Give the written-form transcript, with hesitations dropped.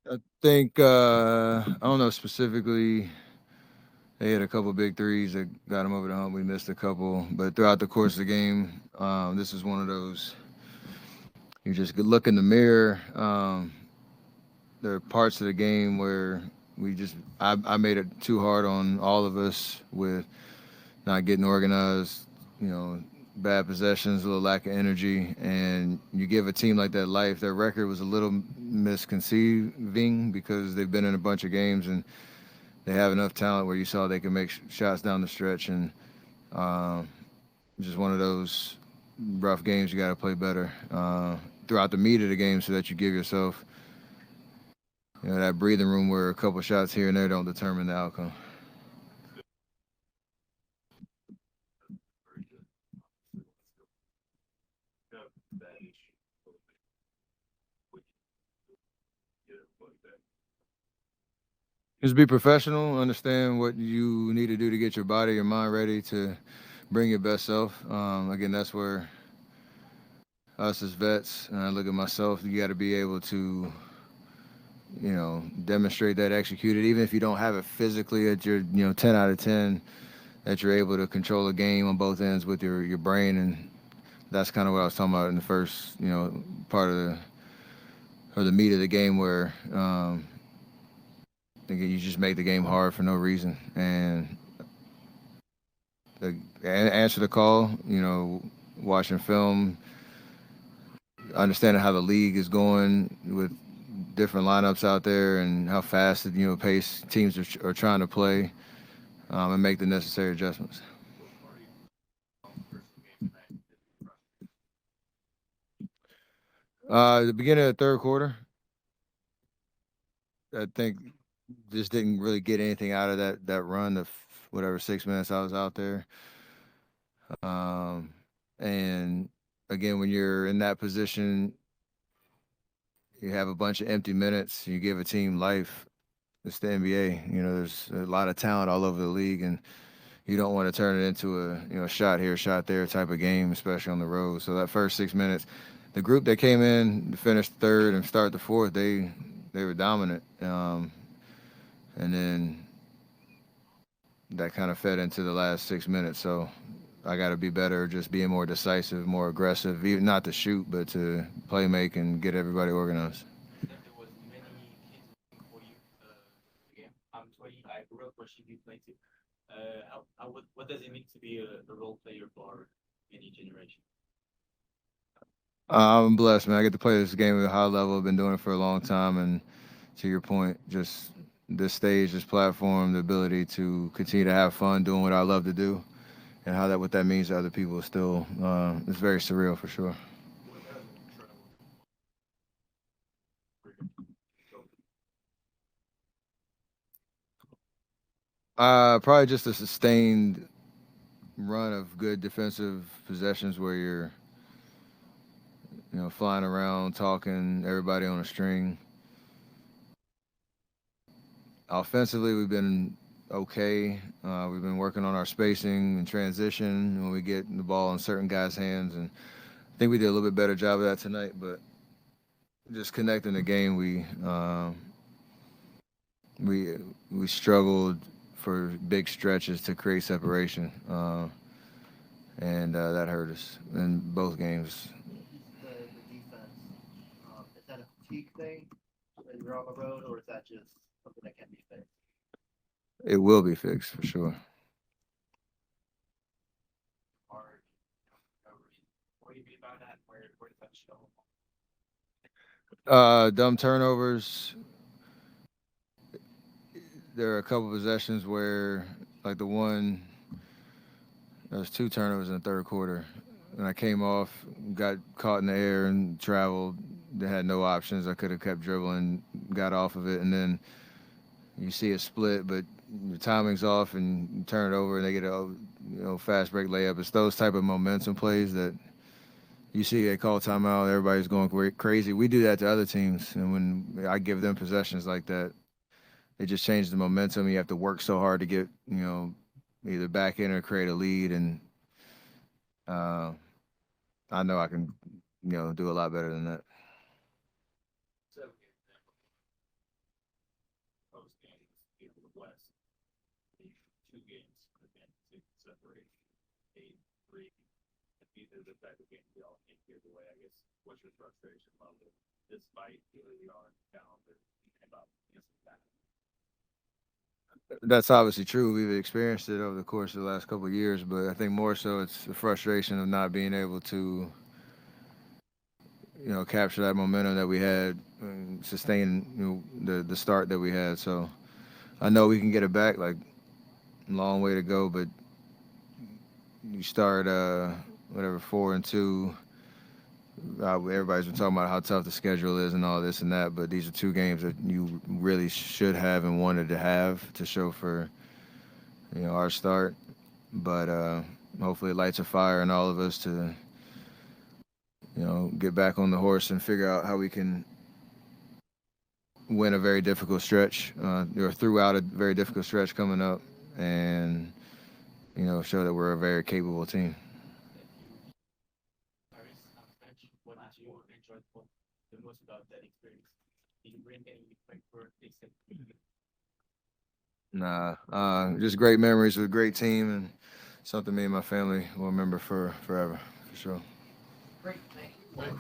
I think I don't know specifically. They had a couple big threes that got them over the hump. We missed a couple, but throughout the course of the game, this is one of those. You just could look in the mirror. There are parts of the game where I made it too hard on all of us with not getting organized. You know, bad possessions, a little lack of energy, and you give a team like that life. Their record was a little misconceiving because they've been in a bunch of games and they have enough talent where you saw they can make shots down the stretch, and um, just one of those rough games. You got to play better throughout the meat of the game so that you give yourself that breathing room where a couple shots here and there don't determine the outcome. Just be professional. Understand what you need to do to get your body, your mind ready to bring your best self. Again, that's where us as vets, and I look at myself. You got to be able to, demonstrate that, execute it, even if you don't have it physically at your, 10 out of 10. That you're able to control a game on both ends with your brain, and that's kind of what I was talking about in the first, part of the meat of the game where you just make the game hard for no reason. And answer the call, watching film, understanding how the league is going with different lineups out there and how fast, pace teams are trying to play, and make the necessary adjustments. The beginning of the third quarter, I think just didn't really get anything out of that run of whatever 6 minutes I was out there. Um, and again, when you're in that position, you have a bunch of empty minutes. You give a team life. It's the NBA. There's a lot of talent all over the league, and you don't want to turn it into a shot here, shot there type of game, especially on the road. So that first 6 minutes, the group that came in to finish third and start the fourth, they were dominant. And then that kind of fed into the last 6 minutes. So I got to be better, just being more decisive, more aggressive, even not to shoot, but to play make and get everybody organized. I'm blessed, man. I get to play this game at a high level. I've been doing it for a long time, and to your point, just this stage, this platform, the ability to continue to have fun doing what I love to do, and how that what that means to other people is still it's very surreal for sure. Probably just a sustained run of good defensive possessions where you're flying around, talking, everybody on a string. Offensively, we've been okay. We've been working on our spacing and transition when we get the ball in certain guys' hands, and I think we did a little bit better job of that tonight. But just connecting the game, we we struggled for big stretches to create separation, and that hurt us in both games. The defense, is that a fatigue thing when you're on the road, or is that just something that can be fixed? It will be fixed for sure. Dumb turnovers. There are a couple possessions where, like the one, there was two turnovers in the third quarter, and I came off, got caught in the air, and traveled. They had no options. I could have kept dribbling, got off of it, and then you see a split, but your timing's off, and you turn it over, and they get a fast break layup. It's those type of momentum plays that you see they call timeout, everybody's going crazy. We do that to other teams, and when I give them possessions like that, it just changes the momentum. You have to work so hard to get either back in or create a lead, and uh, I know I can do a lot better than that. close games in the West. The 2 games again to separate 8-3. And these are the type of games we all can't give away. I guess what's your frustration level despite where we are down about that? That's obviously true. We've experienced it over the course of the last couple of years, but I think more so it's the frustration of not being able to, capture that momentum that we had and sustain, the start that we had. So I know we can get it back. Like, long way to go, but you start whatever 4-2. Everybody's been talking about how tough the schedule is and all this and that, but these are 2 games that you really should have and wanted to have to show for our start. But hopefully it lights a fire in all of us to get back on the horse and figure out how we can win a very difficult stretch or throughout a very difficult stretch coming up, and show that we're a very capable team. What did you enjoy the most about that experience? Did you bring any for except Nah, just great memories with a great team and something me and my family will remember for forever, for sure. great? Thank you.